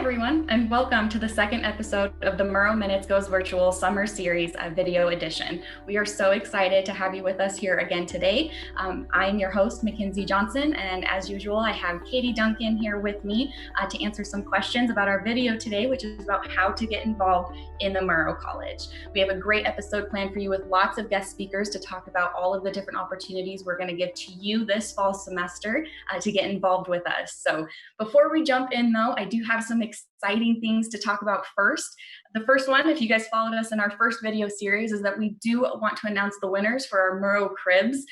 everyone, and welcome to the second episode of the Murrow Minutes Goes Virtual Summer Series Video Edition. We are so excited to have you with us here again today. I'm your host, Mackenzie Johnson, and as usual, I have Katie Duncan here with me to answer some questions about our video today, which is about how to get involved in the Murrow College. We have a great episode planned for you with lots of guest speakers to talk about all of the different opportunities we're going to give to you this fall semester to get involved with us. So before we jump in though, I do have some exciting things to talk about first. The first one, if you guys followed us in our first video series, is that we do want to announce the winners for our Murrow Cribs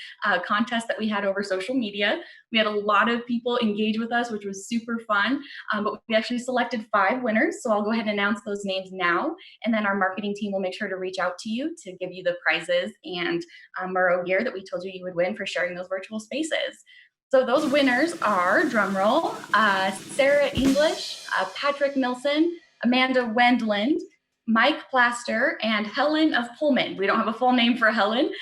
contest that we had over social media. We had a lot of people engage with us, which was super fun, but we actually selected 5 winners. So I'll go ahead and announce those names now, and then our marketing team will make sure to reach out to you to give you the prizes and Murrow gear that we told you you would win for sharing those virtual spaces. So those winners are, drumroll, Sarah English, Patrick Milson, Amanda Wendland, Mike Plaster, and Helen of Pullman. We don't have a full name for Helen,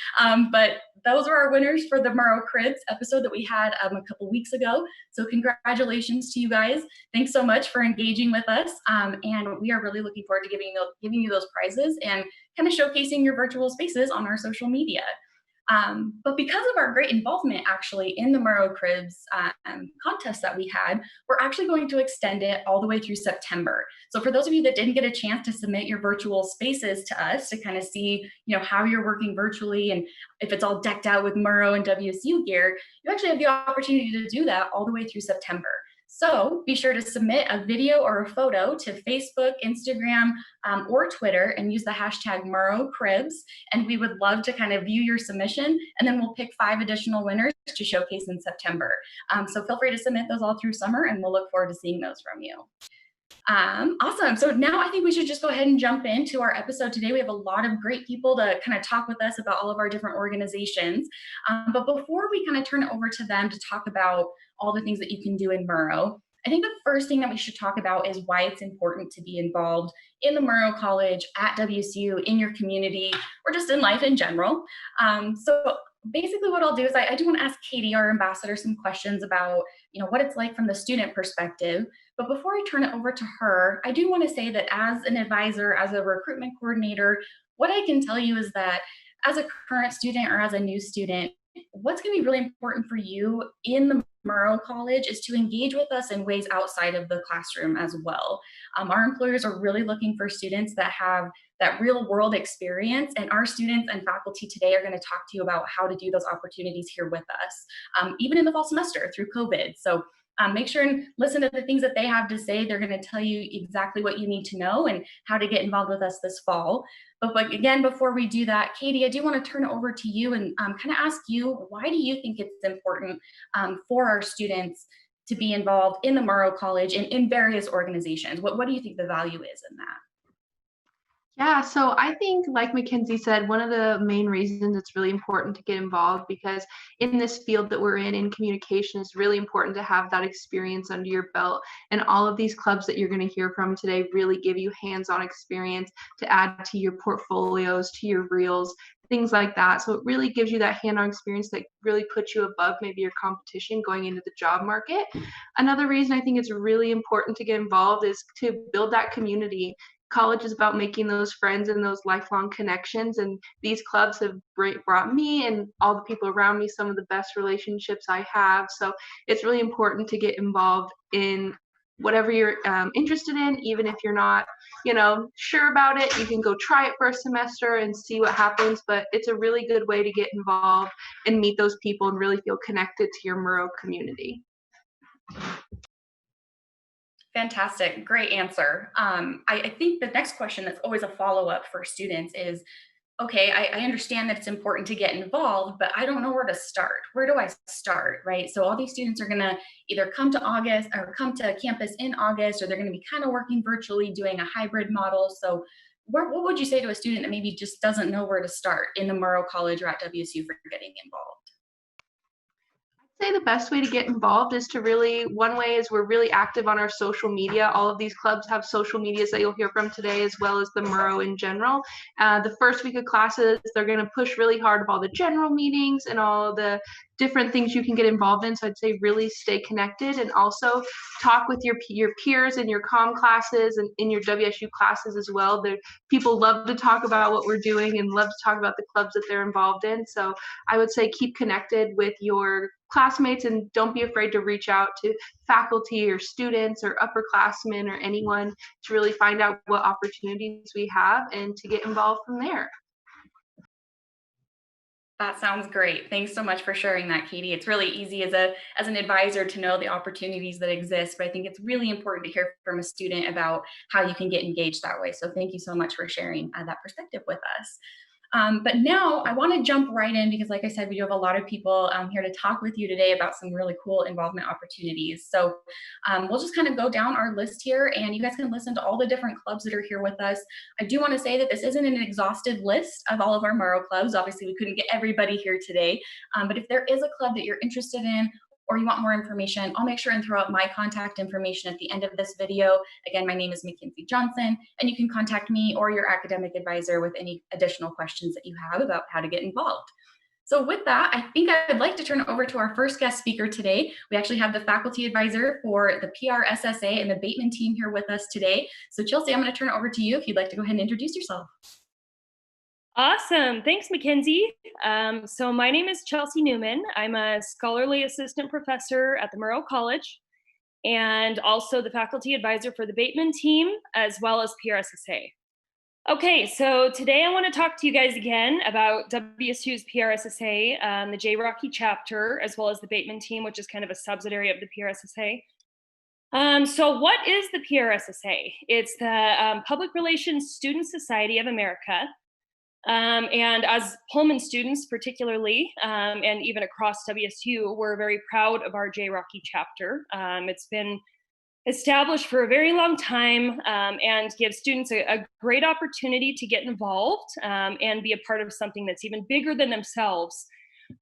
but those are our winners for the Murrow Cribs episode that we had a couple weeks ago. So congratulations to you guys. Thanks so much for engaging with us. And we are really looking forward to giving you those prizes and kind of showcasing your virtual spaces on our social media. But because of our great involvement actually in the Murrow Cribs contest that we had, we're actually going to extend it all the way through September. So for those of you that didn't get a chance to submit your virtual spaces to us to kind of see, how you're working virtually and if it's all decked out with Murrow and WSU gear, you actually have the opportunity to do that all the way through September. So be sure to submit a video or a photo to Facebook, Instagram, or Twitter and use the hashtag Murrow Cribs. And we would love to kind of view your submission, and then we'll pick 5 additional winners to showcase in September. So feel free to submit those all through summer, and we'll look forward to seeing those from you. Awesome. So now I think we should just go ahead and jump into our episode today. We have a lot of great people to kind of talk with us about all of our different organizations. But before we kind of turn it over to them to talk about all the things that you can do in Murrow, I think the first thing that we should talk about is why it's important to be involved in the Murrow College, at WSU, in your community, or just in life in general. So basically what I'll do is I do want to ask Katie, our ambassador, some questions about what it's like from the student perspective. But before I turn it over to her, I do want to say that as an advisor, as a recruitment coordinator, what I can tell you is that as a current student or as a new student, what's going to be really important for you in the Murrow College is to engage with us in ways outside of the classroom as well. Our employers are really looking for students that have that real world experience, and our students and faculty today are going to talk to you about how to do those opportunities here with us, even in the fall semester through COVID. So make sure and listen to the things that they have to say. They're going to tell you exactly what you need to know and how to get involved with us this fall. But again, before we do that, Katie, I do want to turn it over to you and kind of ask you, why do you think it's important for our students to be involved in the Murrow College and in various organizations? What do you think the value is in that? Yeah, so I think, like Mackenzie said, one of the main reasons it's really important to get involved, because in this field that we're in communication, it's really important to have that experience under your belt. And all of these clubs that you're going to hear from today really give you hands-on experience to add to your portfolios, to your reels, things like that. So it really gives you that hand-on experience that really puts you above maybe your competition going into the job market. Another reason I think it's really important to get involved is to build that community. College is about making those friends and those lifelong connections, and these clubs have brought me and all the people around me some of the best relationships I have. So it's really important to get involved in whatever you're interested in. Even if you're not sure about it, you can go try it for a semester and see what happens. But it's a really good way to get involved and meet those people and really feel connected to your Murrow community. Fantastic. Great answer. I think the next question that's always a follow-up for students is, okay, I understand that it's important to get involved, but I don't know where to start. Where do I start, right? So all these students are going to either come to August or come to campus in August, or they're going to be kind of working virtually, doing a hybrid model. So what would you say to a student that maybe just doesn't know where to start in the Murrow College or at WSU for getting involved? Say the best way to get involved is to really one way is we're really active on our social media. All of these clubs have social medias that you'll hear from today, as well as the Murrow in general. The first week of classes, they're going to push really hard with all the general meetings and all the different things you can get involved in. So I'd say really stay connected, and also talk with your peers in your comm classes and in your WSU classes as well. People love to talk about what we're doing and love to talk about the clubs that they're involved in. So I would say keep connected with your classmates and don't be afraid to reach out to faculty or students or upperclassmen or anyone to really find out what opportunities we have and to get involved from there. That sounds great. Thanks so much for sharing that, Katie. It's really easy as an advisor to know the opportunities that exist, but I think it's really important to hear from a student about how you can get engaged that way. So thank you so much for sharing that perspective with us. But now I want to jump right in because, like I said, we do have a lot of people here to talk with you today about some really cool involvement opportunities. So we'll just kind of go down our list here, and you guys can listen to all the different clubs that are here with us. I do want to say that this isn't an exhaustive list of all of our Murrow clubs. Obviously, we couldn't get everybody here today, but if there is a club that you're interested in, or you want more information, I'll make sure and throw out my contact information at the end of this video. Again, my name is Mackenzie Johnson, and you can contact me or your academic advisor with any additional questions that you have about how to get involved. So with that, I think I'd like to turn it over to our first guest speaker today. We actually have the faculty advisor for the PRSSA and the Bateman team here with us today. So Chelsea, I'm going to turn it over to you if you'd like to go ahead and introduce yourself. Awesome. Thanks, Mackenzie. So my name is Chelsea Newman. I'm a scholarly assistant professor at the Murrow College and also the faculty advisor for the Bateman team, as well as PRSSA. Okay, so today I want to talk to you guys again about WSU's PRSSA, the J-Rocky chapter, as well as the Bateman team, which is kind of a subsidiary of the PRSSA. So what is the PRSSA? It's the Public Relations Student Society of America. And as Pullman students particularly, and even across WSU, we're very proud of our J-Rocky chapter. It's been established for a very long time and gives students a great opportunity to get involved and be a part of something that's even bigger than themselves.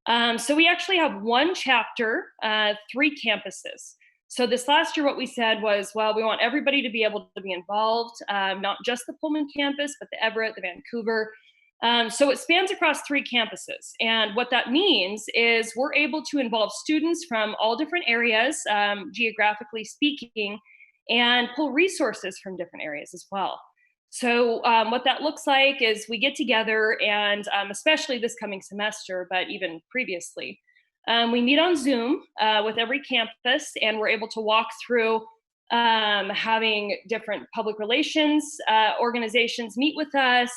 So we actually have one chapter, 3 campuses. So this last year, what we said was, well, we want everybody to be able to be involved, not just the Pullman campus, but the Everett, the Vancouver. So it spans across 3 campuses. And what that means is we're able to involve students from all different areas, geographically speaking, and pull resources from different areas as well. So what that looks like is we get together and especially this coming semester, but even previously, we meet on Zoom with every campus, and we're able to walk through having different public relations organizations meet with us,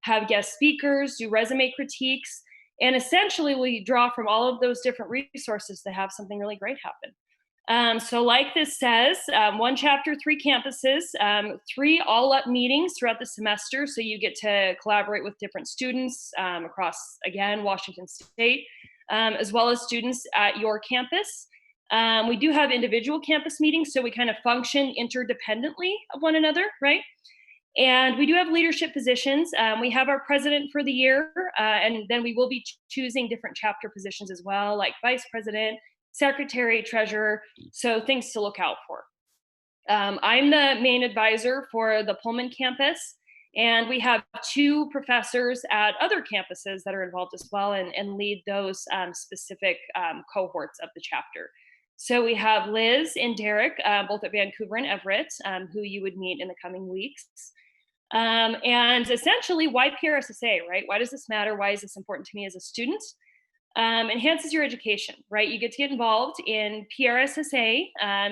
have guest speakers, do resume critiques, and essentially we draw from all of those different resources to have something really great happen. So like this says, 1 chapter, 3 campuses, 3 all-up meetings throughout the semester, so you get to collaborate with different students across, again, Washington State, as well as students at your campus. We do have individual campus meetings, so we kind of function interdependently of one another, right? And we do have leadership positions. We have our president for the year, and then we will be choosing different chapter positions as well, like vice president, secretary, treasurer, so things to look out for. I'm the main advisor for the Pullman campus, and we have 2 professors at other campuses that are involved as well and lead those specific cohorts of the chapter. So we have Liz and Derek, both at Vancouver and Everett, who you would meet in the coming weeks. And essentially, why PRSSA, right? Why does this matter? Why is this important to me as a student? Enhances your education, right? You get to get involved in PRSSA.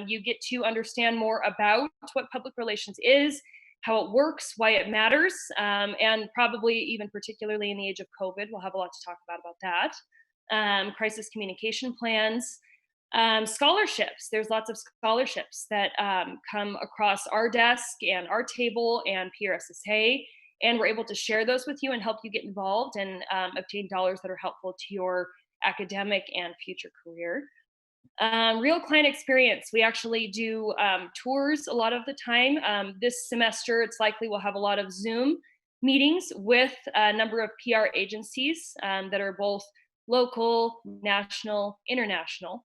You get to understand more about what public relations is, how it works, why it matters, and probably even particularly in the age of COVID, we'll have a lot to talk about that. Crisis communication plans. Scholarships. There's lots of scholarships that come across our desk and our table and PRSSA, and we're able to share those with you and help you get involved and obtain dollars that are helpful to your academic and future career. Real client experience. We actually do tours a lot of the time. This semester, it's likely we'll have a lot of Zoom meetings with a number of PR agencies that are both local, national, international.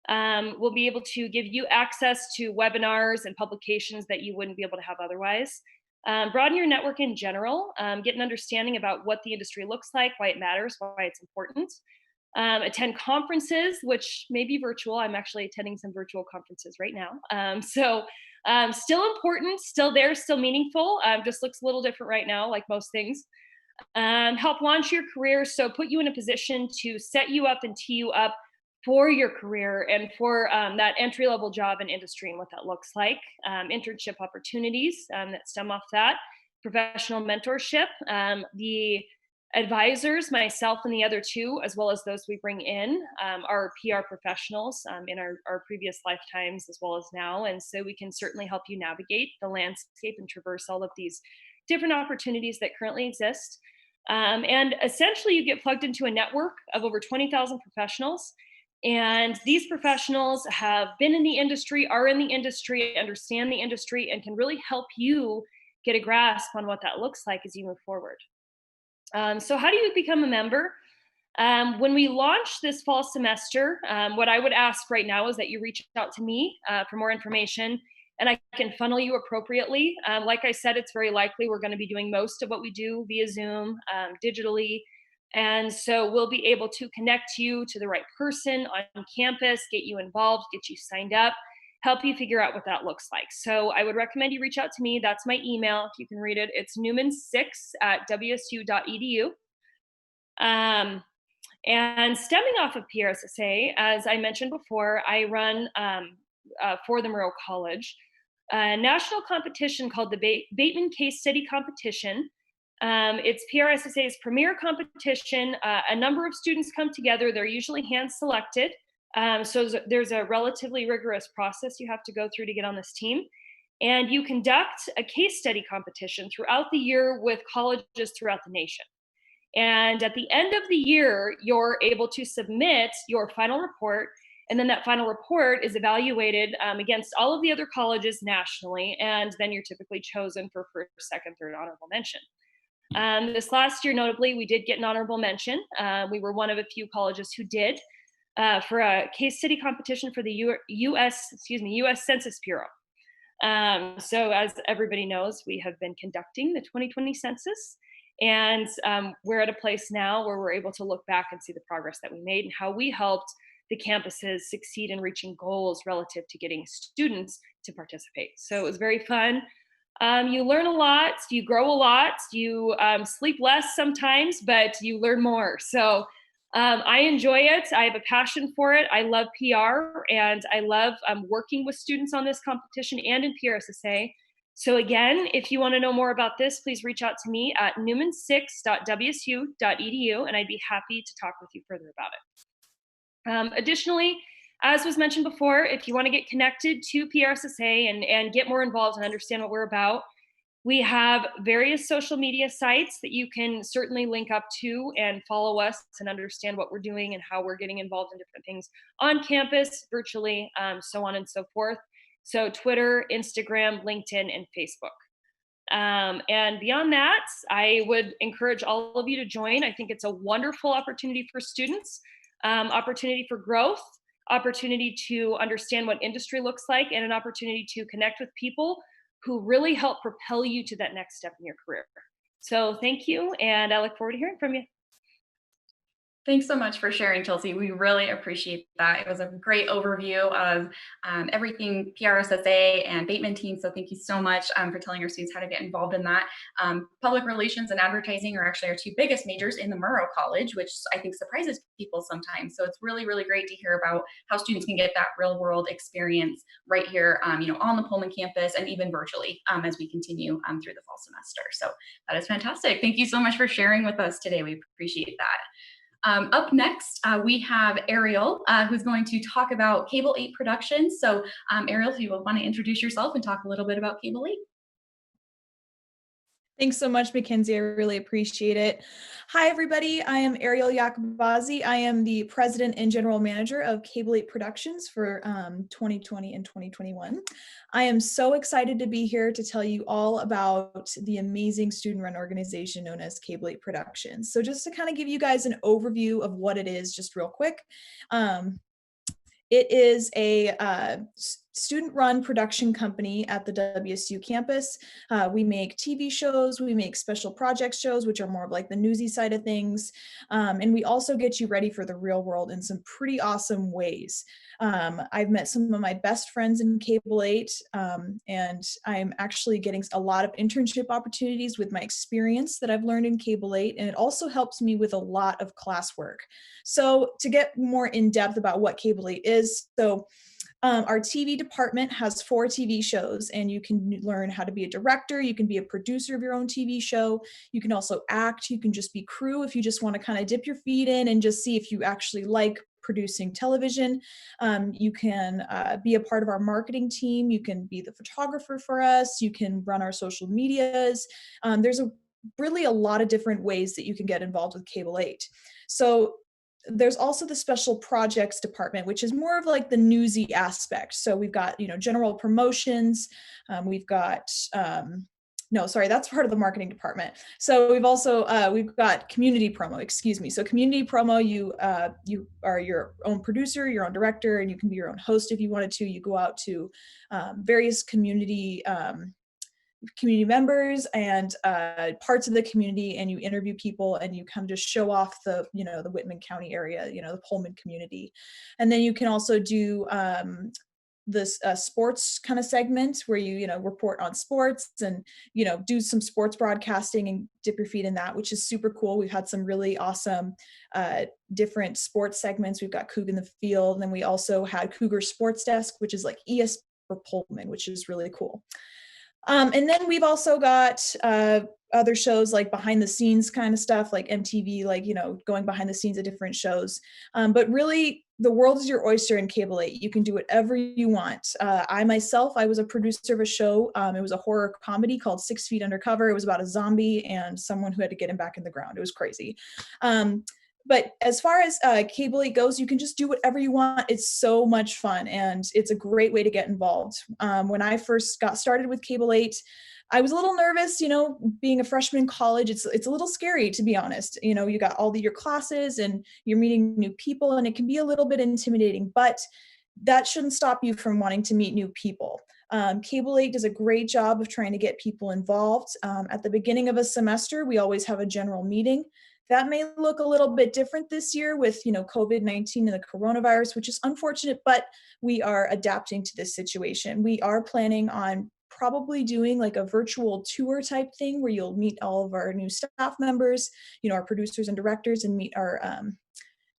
We'll be able to give you access to webinars and publications that you wouldn't be able to have otherwise. Broaden your network in general, get an understanding about what the industry looks like, why it matters, why it's important. Attend conferences, which may be virtual. I'm actually attending some virtual conferences right now. Still important, still there, still meaningful. Just looks a little different right now, like most things. Help launch your career, so put you in a position to set you up and tee you up for your career and for that entry-level job in industry and what that looks like. Internship opportunities that stem off that, professional mentorship. The advisors, myself and the other two, as well as those we bring in, are PR professionals in our previous lifetimes as well as now. And so we can certainly help you navigate the landscape and traverse all of these different opportunities that currently exist. And essentially you get plugged into a network of over 20,000 professionals. And these professionals have been in the industry, are in the industry, understand the industry, and can really help you get a grasp on what that looks like as you move forward. So how do you become a member? When we launch this fall semester, what I would ask right now is that you reach out to me for more information, and I can funnel you appropriately. Like I said, it's very likely we're going to be doing most of what we do via Zoom, digitally. And so we'll be able to connect you to the right person on campus, get you involved, get you signed up, help you figure out what that looks like. So I would recommend you reach out to me. That's my email, if you can read it. It's newman6@wsu.edu. And stemming off of PRSSA, as I mentioned before, I run for the Murrow College a national competition called the Bateman Case Study Competition. It's PRSSA's premier competition. A number of students come together. They're usually hand-selected. So there's a relatively rigorous process you have to go through to get on this team. And you conduct a case study competition throughout the year with colleges throughout the nation. And at the end of the year, you're able to submit your final report. And then that final report is evaluated against all of the other colleges nationally. And then you're typically chosen for first, second, third honorable mention. This last year, notably, we did get an honorable mention. We were one of a few colleges who did for a case study competition for the U.S. Census Bureau. So as everybody knows, we have been conducting the 2020 census, and we're at a place now where we're able to look back and see the progress that we made and how we helped the campuses succeed in reaching goals relative to getting students to participate. So it was very fun. You learn a lot, you grow a lot, you sleep less sometimes, but you learn more. So I enjoy it. I have a passion for it. I love PR, and I love working with students on this competition and in PRSSA. So again, if you want to know more about this, please reach out to me at newman6.wsu.edu, and I'd be happy to talk with you further about it. Additionally, as was mentioned before, if you want to get connected to PRSSA and get more involved and understand what we're about, we have various social media sites that you can certainly link up to and follow us and understand what we're doing and how we're getting involved in different things on campus, virtually, so on and so forth. So Twitter, Instagram, LinkedIn, and Facebook. And beyond that, I would encourage all of you to join. I think it's a wonderful opportunity for students, opportunity for growth, opportunity to understand what industry looks like, and an opportunity to connect with people who really help propel you to that next step in your career. So thank you, and I look forward to hearing from you. Thanks so much for sharing, Chelsea. We really appreciate that. It was a great overview of everything PRSSA and Bateman team. So thank you so much for telling our students how to get involved in that. Public relations and advertising are actually our two biggest majors in the Murrow College, which I think surprises people sometimes. So it's really, really great to hear about how students can get that real world experience right here, on the Pullman campus and even virtually as we continue through the fall semester. So that is fantastic. Thank you so much for sharing with us today. We appreciate that. Up next, we have Ariel, who's going to talk about Cable 8 Productions. So Ariel, if you will want to introduce yourself and talk a little bit about Cable 8. Thanks so much, Mackenzie. I really appreciate it. Hi, everybody. I am Ariel Yacobazi. I am the president and general manager of Cable 8 Productions for 2020 and 2021. I am so excited to be here to tell you all about the amazing student-run organization known as Cable 8 Productions. So just to kind of give you guys an overview of what it is, just real quick. It is a student-run production company at the WSU campus. We make TV shows, we make special projects shows, which are more of like the newsy side of things. And we also get you ready for the real world in some pretty awesome ways. I've met some of my best friends in Cable 8, and I'm actually getting a lot of internship opportunities with my experience that I've learned in Cable 8, and it also helps me with a lot of classwork. So to get more in depth about what Cable 8 is, our TV department has 4 TV shows, and you can learn how to be a director. You can be a producer of your own TV show. You can also act. You can just be crew if you just want to kind of dip your feet in and just see if you actually like producing television. You can be a part of our marketing team. You can be the photographer for us. You can run our social medias. There's really a lot of different ways that you can get involved with Cable 8. So there's also the special projects department, which is more of like the newsy aspect. So we've got, general promotions. We've got, no, sorry, that's part of the marketing department. So we've also, we've got community promo, excuse me. So community promo, you are your own producer, your own director, and you can be your own host if you wanted to. You go out to various community members and parts of the community, and you interview people, and you kind of just show off the the Whitman County area, the Pullman community. And then you can also do this sports kind of segment where you report on sports and do some sports broadcasting and dip your feet in that, which is super cool. We've had some really awesome different sports segments. We've got Coug in the Field, and then we also had KUGR Sports Desk, which is like ES for Pullman, which is really cool. And then we've also got other shows like behind the scenes kind of stuff, like MTV, like, going behind the scenes of different shows. But really, the world is your oyster in Cable 8. You can do whatever you want. I was a producer of a show. It was a horror comedy called 6 Feet Undercover. It was about a zombie and someone who had to get him back in the ground. It was crazy. But as far as Cable 8 goes, you can just do whatever you want. It's so much fun, and it's a great way to get involved. When I first got started with Cable 8, I was a little nervous, being a freshman in college. It's a little scary, to be honest. You got all your classes and you're meeting new people, and it can be a little bit intimidating, but that shouldn't stop you from wanting to meet new people. Cable 8 does a great job of trying to get people involved. At the beginning of a semester, we always have a general meeting. That may look a little bit different this year with, COVID-19 and the coronavirus, which is unfortunate, but we are adapting to this situation. We are planning on probably doing like a virtual tour type thing where you'll meet all of our new staff members, our producers and directors, and meet our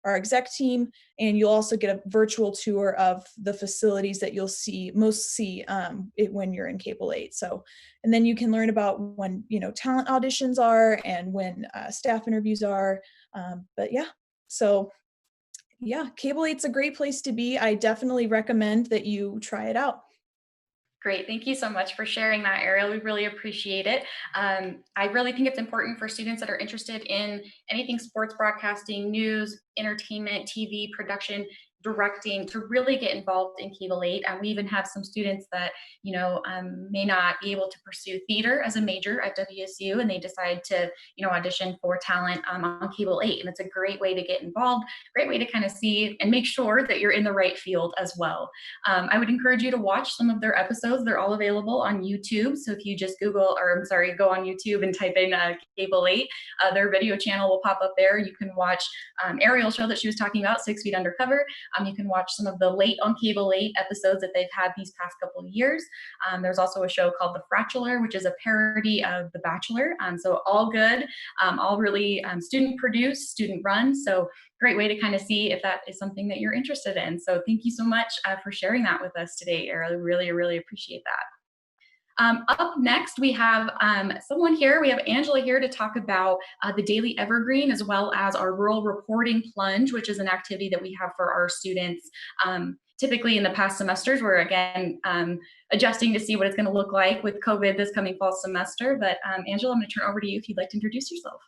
exec team, and you'll also get a virtual tour of the facilities that you'll see when you're in Cable 8. So, and then you can learn about when talent auditions are and when staff interviews are. But yeah, so yeah, Cable 8's a great place to be. I definitely recommend that you try it out. Great. Thank you so much for sharing that, Ariel. We really appreciate it. I really think it's important for students that are interested in anything sports broadcasting, news, entertainment, TV, production, directing, to really get involved in Cable 8. We even have some students that, may not be able to pursue theater as a major at WSU, and they decide to, audition for talent on Cable 8. And it's a great way to get involved, great way to kind of see and make sure that you're in the right field as well. I would encourage you to watch some of their episodes. They're all available on YouTube. So if you just go on YouTube and type in Cable 8, their video channel will pop up there. You can watch Ariel's show that she was talking about, 6 Feet Undercover. You can watch some of the late on Cable 8 episodes that they've had these past couple of years. There's also a show called The Fratular, which is a parody of The Bachelor. So all good, all really student produced, student run. So great way to kind of see if that is something that you're interested in. So thank you so much for sharing that with us today, Ariel. Really, really appreciate that. Up next, we have someone here. We have Angela here to talk about the Daily Evergreen, as well as our Rural Reporting Plunge, which is an activity that we have for our students. Typically in the past semesters, we're again adjusting to see what it's going to look like with COVID this coming fall semester. But Angela, I'm going to turn over to you if you'd like to introduce yourself.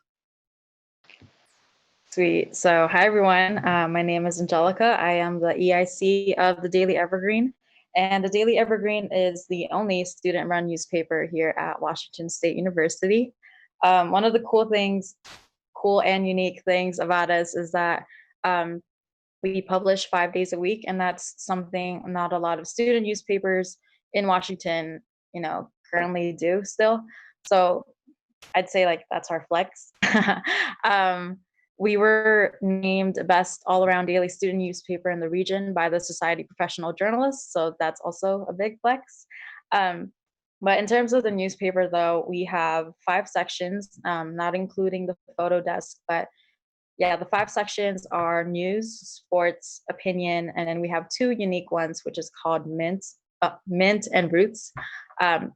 Sweet. So hi, everyone. My name is Angelica. I am the EIC of the Daily Evergreen. And the Daily Evergreen is the only student-run newspaper here at Washington State University. One of the cool and unique things about us is that We publish 5 days a week, and that's something not a lot of student newspapers in Washington, currently do still. So I'd say like that's our flex. um, we were named best all-around daily student newspaper in the region by the Society of Professional Journalists, so that's also a big flex. Um, but in terms of the newspaper, though, we have 5 sections, not including the photo desk. But yeah, the 5 sections are news, sports, opinion, and then we have 2 unique ones, which is called Mint and Roots. Um,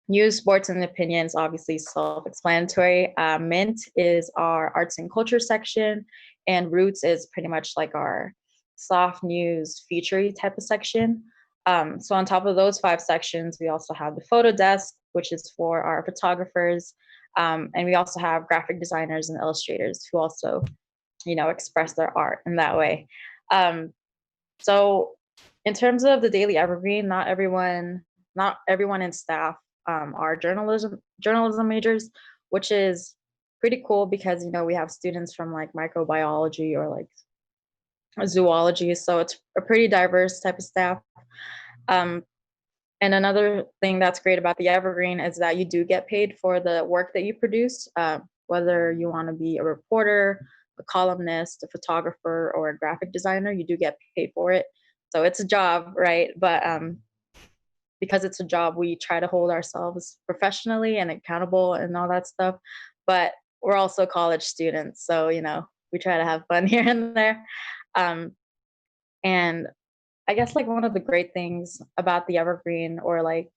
News, sports, and opinions, obviously self-explanatory. Mint is our arts and culture section, and Roots is pretty much like our soft news, featurey type of section. So on top of those 5 sections, we also have the photo desk, which is for our photographers, and we also have graphic designers and illustrators who also, express their art in that way. So in terms of the Daily Evergreen, not everyone in staff are journalism majors, which is pretty cool because we have students from like microbiology or like zoology, so it's a pretty diverse type of staff. Um, and another thing that's great about the Evergreen is that you do get paid for the work that you produce, whether you want to be a reporter, a columnist, a photographer, or a graphic designer, you do get paid for it. So it's a job, right? But because it's a job, we try to hold ourselves professionally and accountable and all that stuff. But we're also college students, so we try to have fun here and there. Um, and I guess like one of the great things about the Evergreen, or like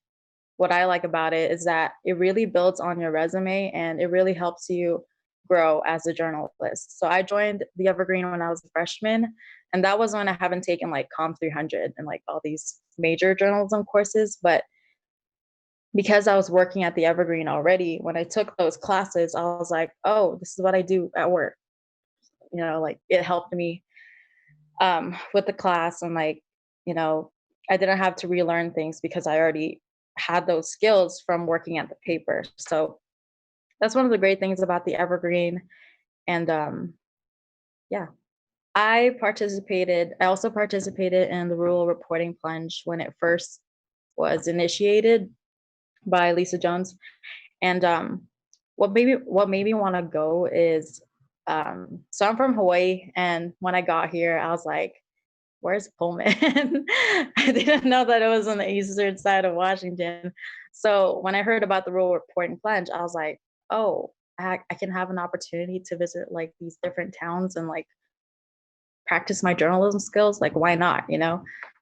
what I like about it, is that it really builds on your resume and it really helps you grow as a journalist. So I joined the Evergreen when I was a freshman, and that was when I haven't taken like Com 300 and like all these major journalism courses. But because I was working at the Evergreen already, when I took those classes, I was like, oh, this is what I do at work. Like it helped me with the class, and like, I didn't have to relearn things because I already had those skills from working at the paper. So that's one of the great things about the Evergreen. And yeah, I also participated in the rural reporting plunge when it first was initiated by Lisa Jones. And what made me want to go is, so I'm from Hawaii, and when I got here, I was like, where's Pullman? I didn't know that it was on the eastern side of Washington. So when I heard about the rural reporting plunge, I was like, oh, I can have an opportunity to visit like these different towns and like practice my journalism skills. Like, why not?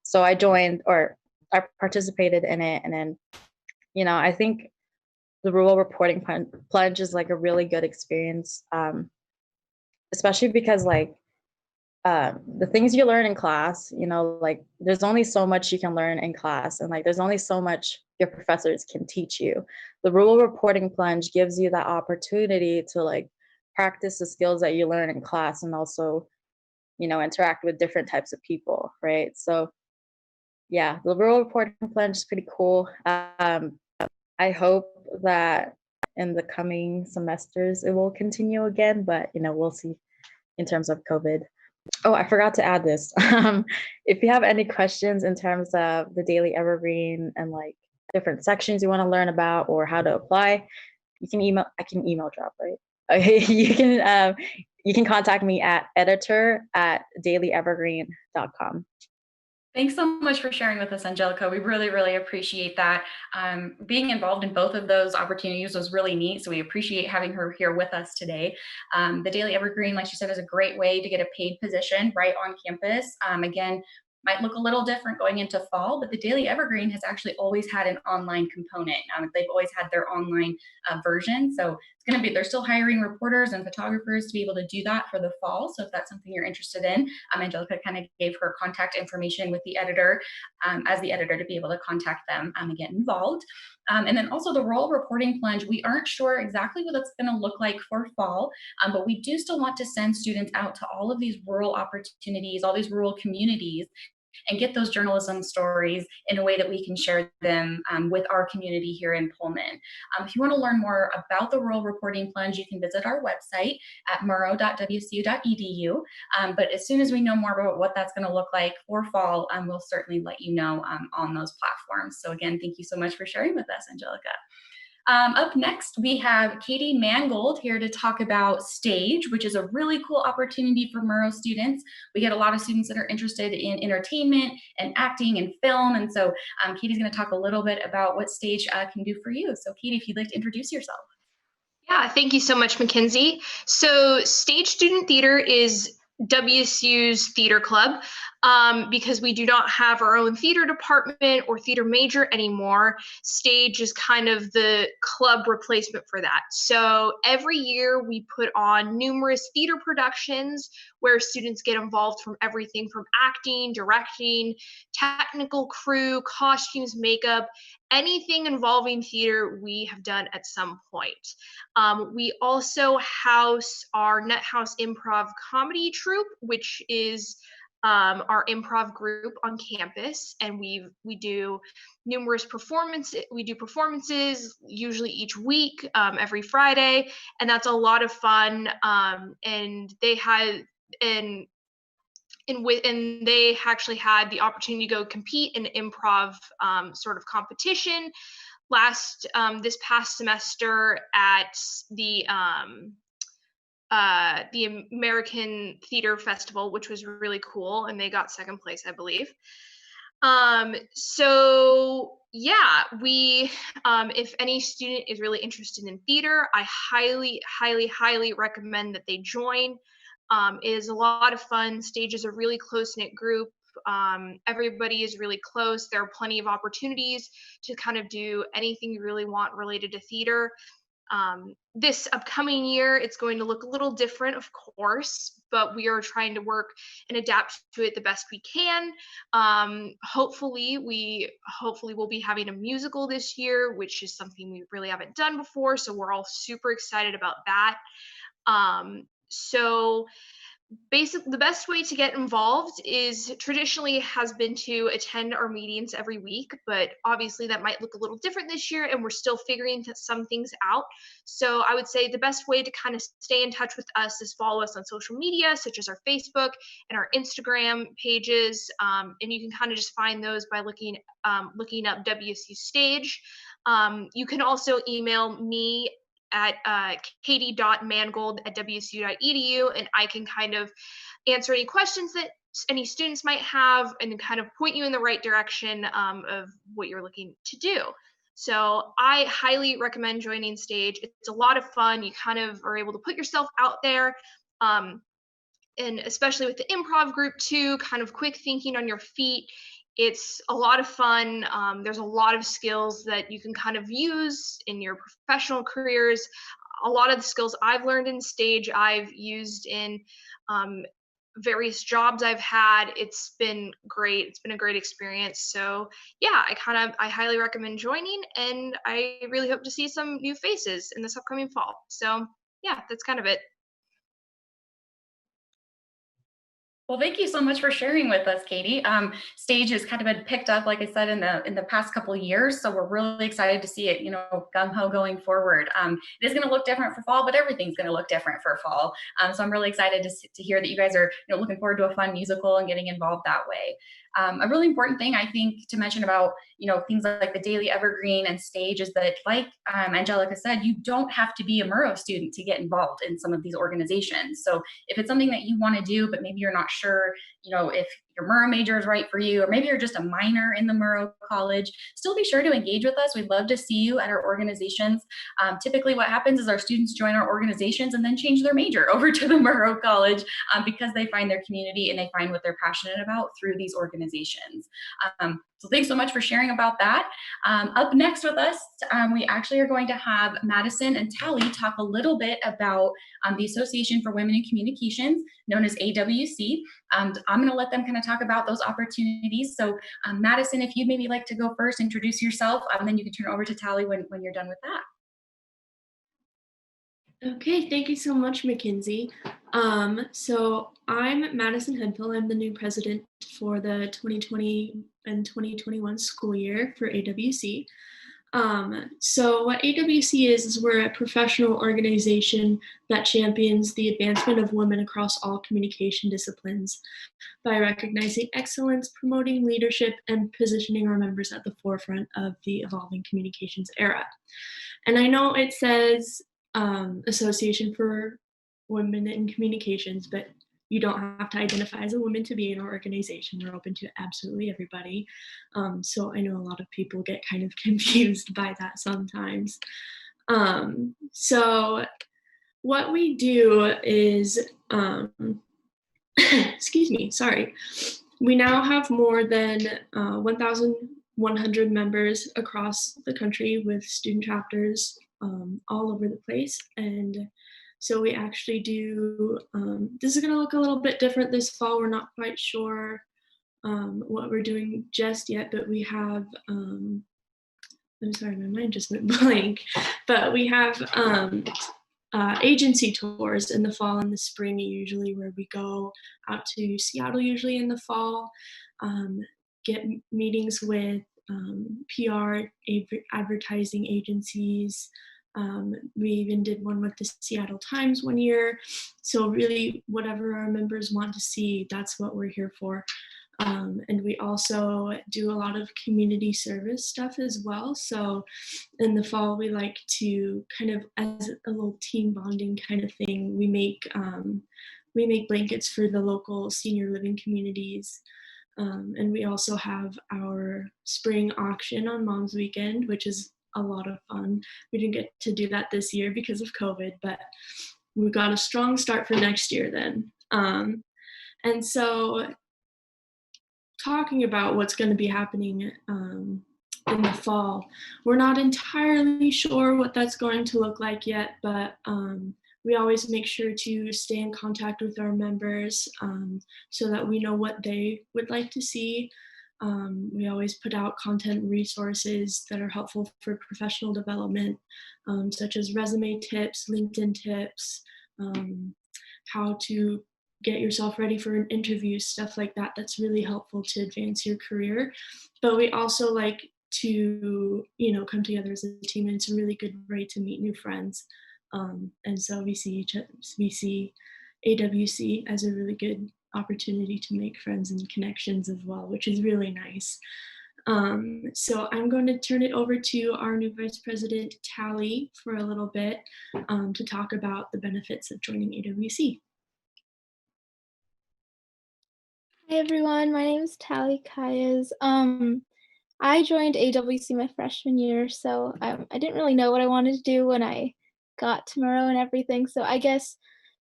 So I joined, or I participated in it. And then, I think the rural reporting plunge is like a really good experience, especially because like the things you learn in class, like there's only so much you can learn in class, and like there's only so much your professors can teach you. The rural reporting plunge gives you that opportunity to like practice the skills that you learn in class, and also interact with different types of people, right? So yeah, the rural reporting plunge is pretty cool. I hope that in the coming semesters it will continue again, but we'll see in terms of COVID. Oh, I forgot to add this. If you have any questions in terms of the Daily Evergreen and like different sections you want to learn about or how to apply, you can email. I can email drop, right? Okay, you can contact me at editor@dailyevergreen.com. Thanks so much for sharing with us, Angelica. We really, really appreciate that. Being involved in both of those opportunities was really neat, so we appreciate having her here with us today. The Daily Evergreen, like she said, is a great way to get a paid position right on campus. Again, might look a little different going into fall, but the Daily Evergreen has actually always had an online component. They've always had their online version. So it's going to be, they're still hiring reporters and photographers to be able to do that for the fall. So if that's something you're interested in, Angelica kind of gave her contact information with the editor, as the editor, to be able to contact them and get involved. And then also the rural reporting plunge, we aren't sure exactly what it's going to look like for fall, but we do still want to send students out to all of these rural opportunities, all these rural communities, and get those journalism stories in a way that we can share them with our community here in Pullman. If you want to learn more about the Rural Reporting Plunge, you can visit our website at murrow.wcu.edu. But as soon as we know more about what that's going to look like for fall, we'll certainly let you know on those platforms. So again, thank you so much for sharing with us, Angelica. Up next, we have Katie Mangold here to talk about Stage, which is a really cool opportunity for Murrow students. We get a lot of students that are interested in entertainment and acting and film. And so Katie's going to talk a little bit about what Stage can do for you. So Katie, if you'd like to introduce yourself. Yeah, thank you so much, Mackenzie. So Stage Student Theater is WSU's theater club because we do not have our own theater department or theater major anymore. Stage is kind of the club replacement for that. So every year we put on numerous theater productions where students get involved from everything from acting, directing, technical crew, costumes, makeup, anything involving theater we have done at some point. We also house our Nut House Improv Comedy Troupe, which is our improv group on campus, and we do numerous performances. We do performances usually each week, every Friday, and that's a lot of fun. And they had and they actually had the opportunity to go compete in improv sort of competition this past semester at the American Theater Festival, which was really cool, and they got second place, I believe. So yeah, we if any student is really interested in theater, I highly recommend that they join. It is a lot of fun. Stage is a really close-knit group. Everybody is really close. There are plenty of opportunities to kind of do anything you really want related to theater. This upcoming year, it's going to look a little different, of course, but we are trying to work and adapt to it the best we can. Hopefully we'll be having a musical this year, which is something we really haven't done before. So we're all super excited about that. So basically, the best way to get involved is traditionally has been to attend our meetings every week, but obviously that might look a little different this year, and we're still figuring some things out. So I would say the best way to kind of stay in touch with us is follow us on social media, such as our Facebook and our Instagram pages, and you can kind of just find those by looking up WSU Stage. You can also email me at katie.mangold@wsu.edu, and I can kind of answer any questions that any students might have and kind of point you in the right direction of what you're looking to do. So I highly recommend joining Stage. It's a lot of fun. You kind of are able to put yourself out there, and especially with the improv group too, kind of quick thinking on your feet. It's a lot of fun. There's a lot of skills that you can kind of use in your professional careers. A lot of the skills I've learned in Stage, I've used in various jobs I've had. It's been great. It's been a great experience. So yeah, I highly recommend joining, and I really hope to see some new faces in this upcoming fall. So yeah, that's kind of it. Well, thank you so much for sharing with us, Katie. Stage has kind of been picked up, like I said, in the past couple of years, so we're really excited to see it, gung ho going forward. It is going to look different for fall, but everything's going to look different for fall. So I'm really excited to hear that you guys are, looking forward to a fun musical and getting involved that way. A really important thing I think to mention about things like the Daily Evergreen and Stage is that, like Angelica said, you don't have to be a Murrow student to get involved in some of these organizations. So if it's something that you want to do, but maybe you're not sure, if your Murrow major is right for you, or maybe you're just a minor in the Murrow College, still be sure to engage with us. We'd love to see you at our organizations. Typically what happens is our students join our organizations and then change their major over to the Murrow College because they find their community and they find what they're passionate about through these organizations. So thanks so much for sharing about that. Up next with us, we actually are going to have Madison and Tally talk a little bit about the Association for Women in Communications, known as AWC. I'm going to let them kind of talk about those opportunities. So Madison, if you'd maybe like to go first, introduce yourself, then you can turn over to Tally when you're done with that. Okay, thank you so much, Mackenzie. So I'm Madison Hemphill. I'm the new president for the 2020 and 2021 school year for AWC. So what AWC is we're a professional organization that champions the advancement of women across all communication disciplines by recognizing excellence, promoting leadership, and positioning our members at the forefront of the evolving communications era. And I know it says Association for Women in Communications, but you don't have to identify as a woman to be in our organization. We're open to absolutely everybody. So I know a lot of people get kind of confused by that sometimes. So what we do is, excuse me, sorry. We now have more than 1,100 members across the country with student chapters all over the place. And so we actually do, this is going to look a little bit different this fall. We're not quite sure what we're doing just yet, but we have, I'm sorry, my mind just went blank, but we have agency tours in the fall and the spring usually, where we go out to Seattle usually in the fall, get meetings with PR advertising agencies. We even did one with the Seattle Times one year. So really whatever our members want to see, that's what we're here for. And we also do a lot of community service stuff as well. So in the fall, we like to kind of, as a little team bonding kind of thing, we make blankets for the local senior living communities. And we also have our spring auction on Mom's Weekend, which is a lot of fun. We didn't get to do that this year because of COVID, but we got a strong start for next year then. And so talking about what's going to be happening in the fall, we're not entirely sure what that's going to look like yet, but we always make sure to stay in contact with our members so that we know what they would like to see. We always put out content resources that are helpful for professional development, such as resume tips, LinkedIn tips, how to get yourself ready for an interview, stuff like that. That's really helpful to advance your career. But we also like to, come together as a team, and it's a really good way to meet new friends. And so we see AWC as a really good opportunity to make friends and connections as well, which is really nice. So I'm going to turn it over to our new Vice President, Tally, for a little bit to talk about the benefits of joining AWC. Hi everyone, my name is Tally Kayas. I joined AWC my freshman year, so I didn't really know what I wanted to do when I got to Murrow and everything. So I guess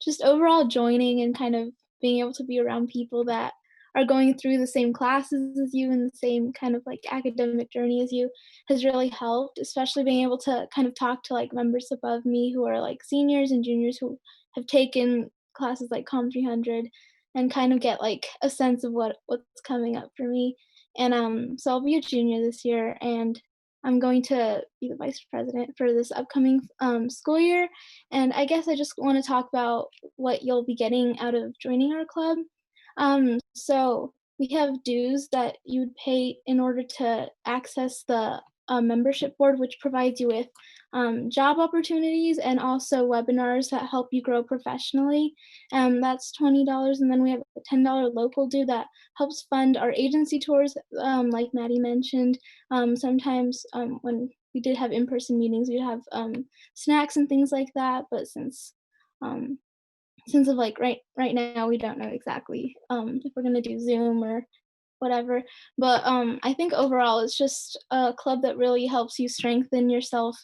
just overall joining and kind of being able to be around people that are going through the same classes as you and the same kind of like academic journey as you has really helped, especially being able to kind of talk to like members above me who are like seniors and juniors who have taken classes like Com 300 and kind of get like a sense of what's coming up for me. And so I'll be a junior this year, and I'm going to be the vice president for this upcoming school year. And I guess I just want to talk about what you'll be getting out of joining our club. So we have dues that you would pay in order to access the membership board, which provides you with job opportunities and also webinars that help you grow professionally. That's $20. And then we have a $10 local due that helps fund our agency tours, like Maddie mentioned. Sometimes when we did have in-person meetings, we'd have snacks and things like that. But since of like right now, we don't know exactly if we're gonna do Zoom or whatever. But I think overall it's just a club that really helps you strengthen yourself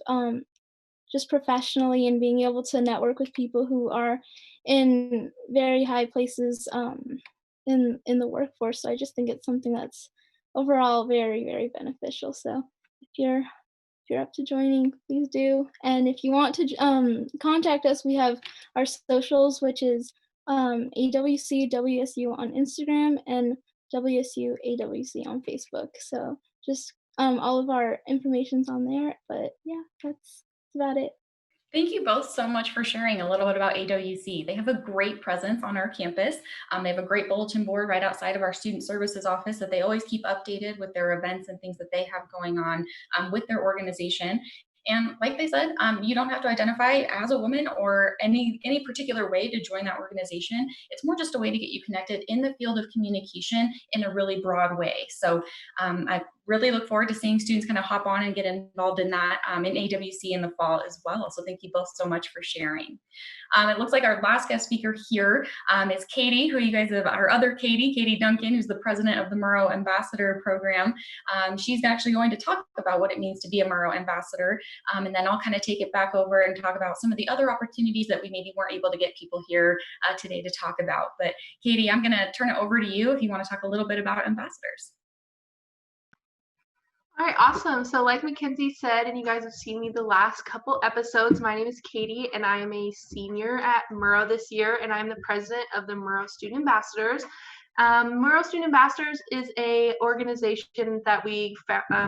just professionally, and being able to network with people who are in very high places in the workforce. So I just think it's something that's overall very, very beneficial. So if you're up to joining, please do. And if you want to contact us, we have our socials, which is AWC WSU on Instagram and WSU AWC on Facebook. So just all of our information's on there. But yeah, that's about it. Thank you both so much for sharing a little bit about AWC. They have a great presence on our campus. They have a great bulletin board right outside of our student services office that they always keep updated with their events and things that they have going on with their organization. And like they said, you don't have to identify as a woman or any particular way to join that organization. It's more just a way to get you connected in the field of communication in a really broad way. So I really look forward to seeing students kind of hop on and get involved in that in AWC in the fall as well. So thank you both so much for sharing. It looks like our last guest speaker here is Katie, who you guys have, our other Katie Duncan, who's the president of the Murrow Ambassador Program. She's actually going to talk about what it means to be a Murrow Ambassador, and then I'll kind of take it back over and talk about some of the other opportunities that we maybe weren't able to get people here today to talk about. But Katie, I'm going to turn it over to you if you want to talk a little bit about ambassadors. All right, awesome. So like Mackenzie said, and you guys have seen me the last couple episodes, my name is Katie, and I am a senior at Murrow this year, and I'm the president of the Murrow Student Ambassadors. Murrow Student Ambassadors is a organization that we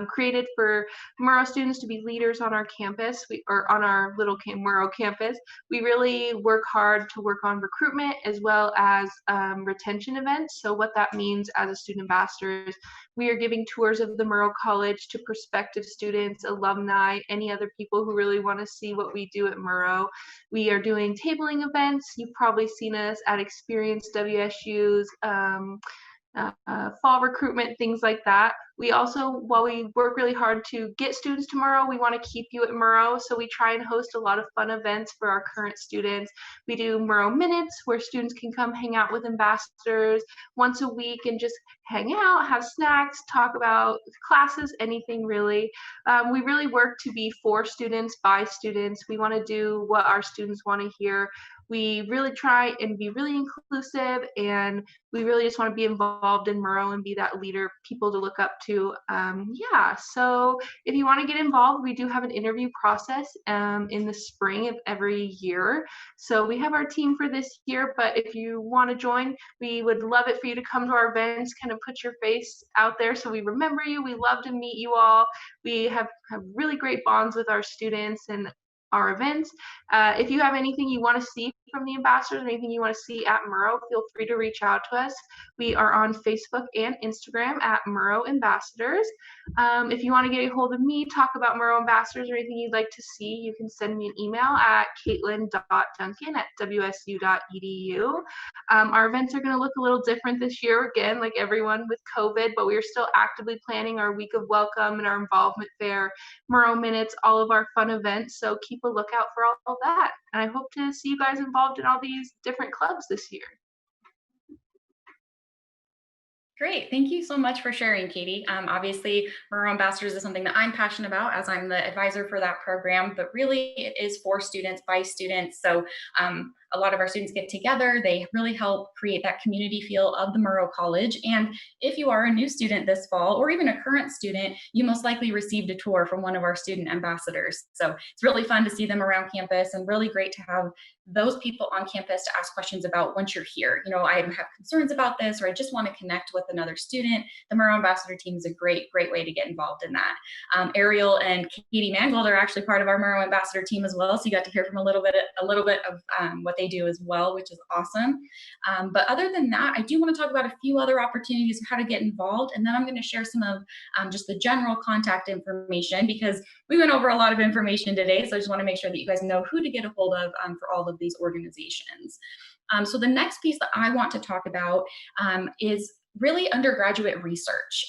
created for Murrow students to be leaders on our campus, or on our little Murrow campus. We really work hard to work on recruitment as well as retention events. So what that means as a student ambassador is we are giving tours of the Murrow College to prospective students, alumni, any other people who really want to see what we do at Murrow. We are doing tabling events. You've probably seen us at Experience WSU's, fall recruitment, things like that. We also, while we work really hard to get students to Murrow, we want to keep you at Murrow, so we try and host a lot of fun events for our current students. We do Murrow Minutes, where students can come hang out with ambassadors once a week and just hang out, have snacks, talk about classes, anything really. We really work to be for students, by students. We want to do what our students want to hear. We really try and be really inclusive, and we really just want to be involved in Murrow and be that leader, people to look up to. Yeah, so if you want to get involved, we do have an interview process in the spring of every year. So we have our team for this year, but if you want to join, we would love it for you to come to our events, kind of put your face out there so we remember you. We love to meet you all. We have really great bonds with our students and our events. If you have anything you want to see from the ambassadors, or anything you want to see at Murrow, feel free to reach out to us. We are on Facebook and Instagram at Murrow Ambassadors. If you want to get a hold of me, talk about Murrow Ambassadors, or anything you'd like to see, you can send me an email at caitlin.duncan@wsu.edu. Our events are going to look a little different this year, again, like everyone with COVID, but we are still actively planning our week of welcome and our involvement fair, Murrow Minutes, all of our fun events. So keep a lookout for all that. And I hope to see you guys involved in all these different clubs this year. Great. Thank you so much for sharing, Katie. Obviously, Murrow Ambassadors is something that I'm passionate about, as I'm the advisor for that program, but really it is for students, by students. So a lot of our students get together. They really help create that community feel of the Murrow College. And if you are a new student this fall, or even a current student, you most likely received a tour from one of our student ambassadors. So it's really fun to see them around campus, and really great to have those people on campus to ask questions about once you're here. You know, I have concerns about this, or I just want to connect with another student. The Murrow Ambassador team is a great way to get involved in that. Ariel and Katie Mangold are actually part of our Murrow Ambassador team as well, so you got to hear from a little bit of what they do as well, which is awesome. But other than that, I do want to talk about a few other opportunities for how to get involved, and then I'm going to share some of just the general contact information, because we went over a lot of information today, so I just want to make sure that you guys know who to get a hold of for all of these organizations. So the next piece that I want to talk about is really undergraduate research.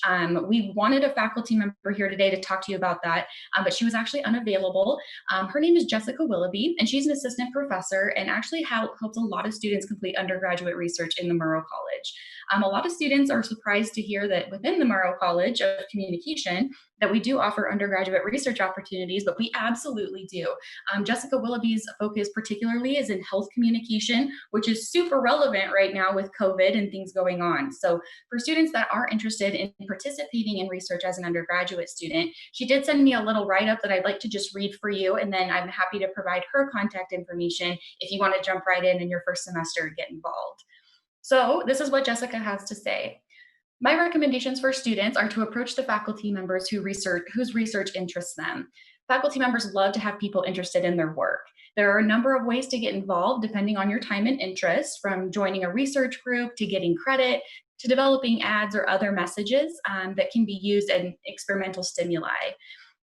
We wanted a faculty member here today to talk to you about that, but she was actually unavailable. Her name is Jessica Willoughby, and she's an assistant professor and actually helps a lot of students complete undergraduate research in the Murrow College. A lot of students are surprised to hear that within the Murrow College of Communication that we do offer undergraduate research opportunities, but we absolutely do. Jessica Willoughby's focus particularly is in health communication, which is super relevant right now with COVID and things going on. So for students that are interested in participating in research as an undergraduate student, she did send me a little write-up that I'd like to just read for you, and then I'm happy to provide her contact information if you want to jump right in your first semester and get involved. So this is what Jessica has to say. My recommendations for students are to approach the faculty members whose research interests them. Faculty members love to have people interested in their work. There are a number of ways to get involved depending on your time and interest, from joining a research group to getting credit to developing ads or other messages that can be used in experimental stimuli.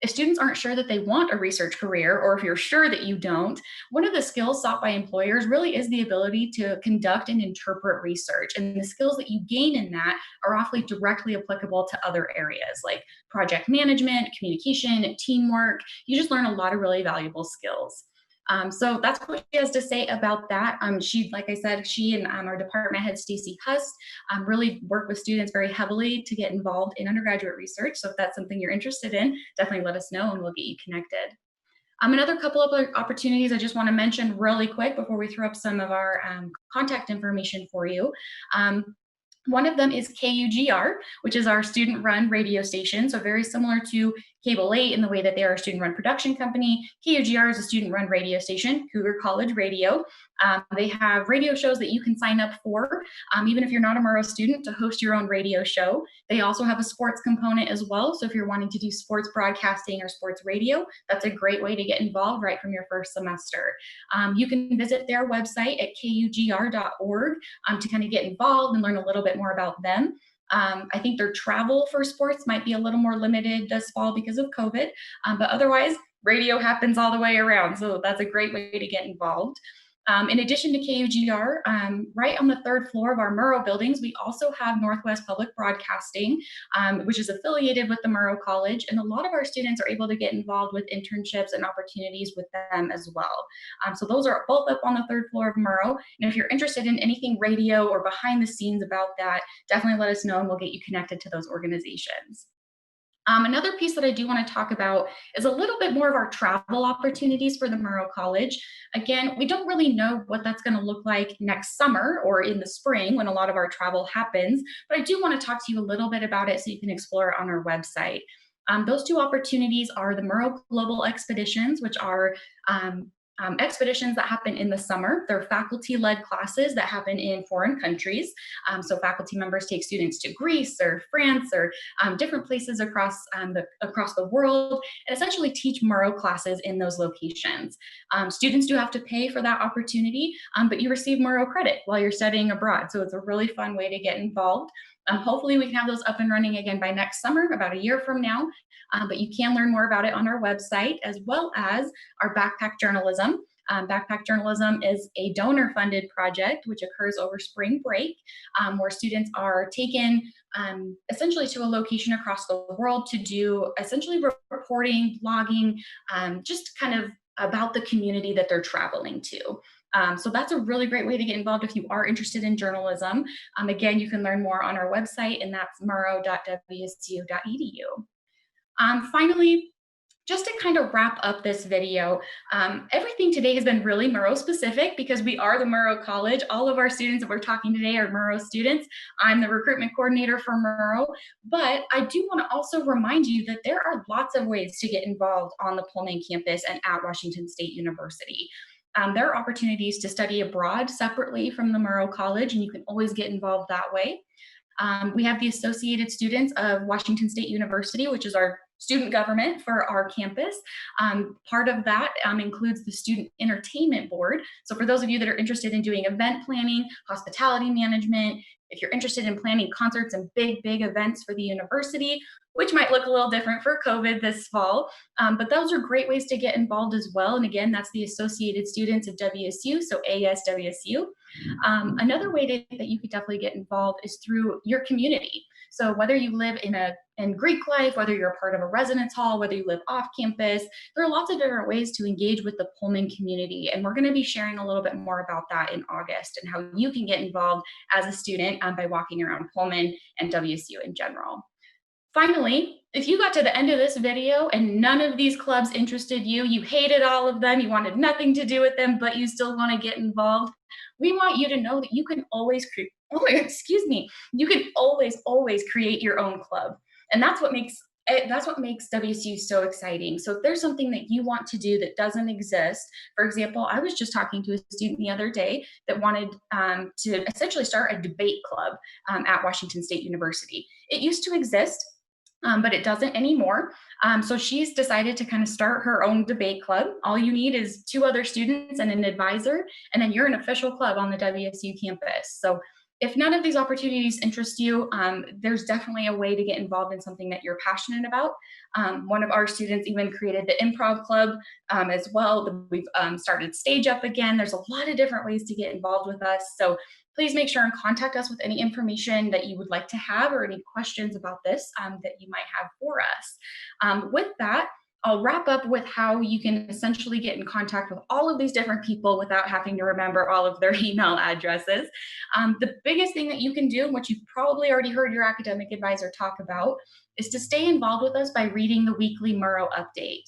If students aren't sure that they want a research career, or if you're sure that you don't, one of the skills sought by employers really is the ability to conduct and interpret research. And the skills that you gain in that are awfully directly applicable to other areas like project management, communication, teamwork. You just learn a lot of really valuable skills. So that's what she has to say about that. She, like I said, she and our department head, Stacey Hust, really work with students very heavily to get involved in undergraduate research. So if that's something you're interested in, definitely let us know and we'll get you connected. Another couple of other opportunities I just want to mention really quick before we throw up some of our contact information for you. One of them is KUGR, which is our student-run radio station. So very similar to Cable 8 in the way that they are a student-run production company. KUGR is a student-run radio station, KUGR College Radio. They have radio shows that you can sign up for, even if you're not a Murrow student, to host your own radio show. They also have a sports component as well. So if you're wanting to do sports broadcasting or sports radio, that's a great way to get involved right from your first semester. You can visit their website at kugr.org to kind of get involved and learn a little bit more about them. I think their travel for sports might be a little more limited this fall because of COVID, but otherwise radio happens all the way around. So that's a great way to get involved. In addition to KUGR, right on the third floor of our Murrow buildings, we also have Northwest Public Broadcasting, which is affiliated with the Murrow College. And a lot of our students are able to get involved with internships and opportunities with them as well. So those are both up on the third floor of Murrow. And if you're interested in anything radio or behind the scenes about that, definitely let us know and we'll get you connected to those organizations. Another piece that I do want to talk about is a little bit more of our travel opportunities for the Murrow College. Again, we don't really know what that's going to look like next summer or in the spring when a lot of our travel happens, but I do want to talk to you a little bit about it so you can explore it on our website. Those two opportunities are the Murrow Global Expeditions, which are expeditions that happen in the summer. They're faculty-led classes that happen in foreign countries. So faculty members take students to Greece or France or different places across the world and essentially teach Murrow classes in those locations. Students do have to pay for that opportunity, but you receive Murrow credit while you're studying abroad. So it's a really fun way to get involved. Hopefully we can have those up and running again by next summer, about a year from now. But you can learn more about it on our website, as well as our backpack journalism. Backpack journalism is a donor-funded project which occurs over spring break, where students are taken essentially to a location across the world to do essentially reporting, blogging, just kind of about the community that they're traveling to. So that's a really great way to get involved if you are interested in journalism. Again, you can learn more on our website, and that's murrow.wsu.edu. Finally, just to kind of wrap up this video, everything today has been really Murrow specific because we are the Murrow College. All of our students that we're talking today are Murrow students. I'm the recruitment coordinator for Murrow, but I do want to also remind you that there are lots of ways to get involved on the Pullman campus and at Washington State University. There are opportunities to study abroad separately from the Murrow College, and you can always get involved that way. We have the Associated Students of Washington State University, which is our student government for our campus. Part of that includes the Student Entertainment Board. So for those of you that are interested in doing event planning, hospitality management, if you're interested in planning concerts and big events for the university, which might look a little different for COVID this fall, but those are great ways to get involved as well. And again, that's the Associated Students of WSU, so ASWSU. Another way that you could definitely get involved is through your community. So whether you live in Greek life, whether you're a part of a residence hall, whether you live off campus, there are lots of different ways to engage with the Pullman community. And we're going to be sharing a little bit more about that in August and how you can get involved as a student by walking around Pullman and WSU in general. Finally, if you got to the end of this video and none of these clubs interested you, you hated all of them, you wanted nothing to do with them, but you still want to get involved, we want you to know that you can always you can always create your own club. And that's what makes WSU so exciting. So if there's something that you want to do that doesn't exist, for example, I was just talking to a student the other day that wanted to essentially start a debate club at Washington State University. It used to exist. but it doesn't anymore. So she's decided to kind of start her own debate club. All you need is 2 other students and an advisor, and then you're an official club on the WSU campus. So if none of these opportunities interest you, there's definitely a way to get involved in something that you're passionate about. One of our students even created the improv club as well. We've started Stage Up again. There's a lot of different ways to get involved with us. So please make sure and contact us with any information that you would like to have or any questions about this that you might have for us. With that, I'll wrap up with how you can essentially get in contact with all of these different people without having to remember all of their email addresses. The biggest thing that you can do, which you've probably already heard your academic advisor talk about, is to stay involved with us by reading the weekly Murrow Update.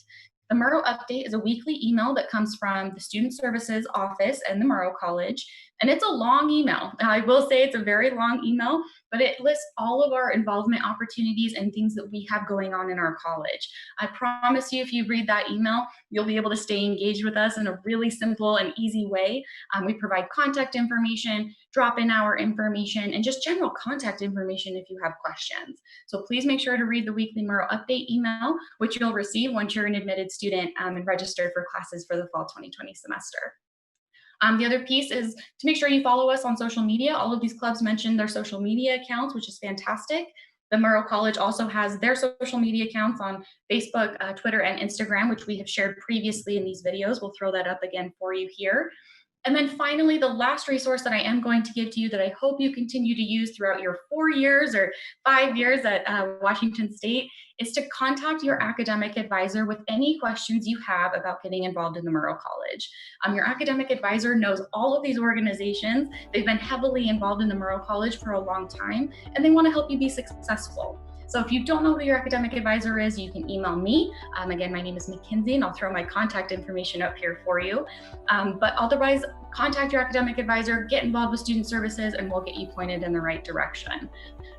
The Murrow Update is a weekly email that comes from the Student Services Office and the Murrow College, and it's a long email. I will say it's a very long email, but it lists all of our involvement opportunities and things that we have going on in our college. I promise you, if you read that email, you'll be able to stay engaged with us in a really simple and easy way. We provide contact information, drop-in hour information, and just general contact information if you have questions. So please make sure to read the weekly Murrow Update email, which you'll receive once you're an admitted student and registered for classes for the fall 2020 semester. The other piece is to make sure you follow us on social media. All of these clubs mention their social media accounts, which is fantastic. The Murrow College also has their social media accounts on Facebook, Twitter, and Instagram, which we have shared previously in these videos. We'll throw that up again for you here. And then finally, the last resource that I am going to give to you that I hope you continue to use throughout your 4 years or 5 years at Washington State is to contact your academic advisor with any questions you have about getting involved in the Murrow College. Your academic advisor knows all of these organizations. They've been heavily involved in the Murrow College for a long time, and they want to help you be successful. So if you don't know who your academic advisor is, you can email me. Again, my name is Mackenzie, and I'll throw my contact information up here for you. But otherwise, contact your academic advisor, get involved with student services, and we'll get you pointed in the right direction.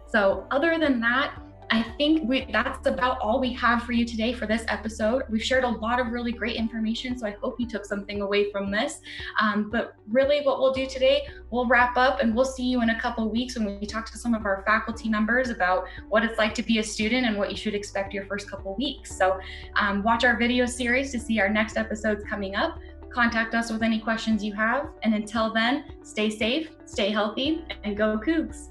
So other than that, I think that's about all we have for you today for this episode. We've shared a lot of really great information, so I hope you took something away from this. But really what we'll do today, we'll wrap up and we'll see you in a couple of weeks when we talk to some of our faculty members about what it's like to be a student and what you should expect your first couple of weeks. So watch our video series to see our next episodes coming up. Contact us with any questions you have. And until then, stay safe, stay healthy, and go Cougs.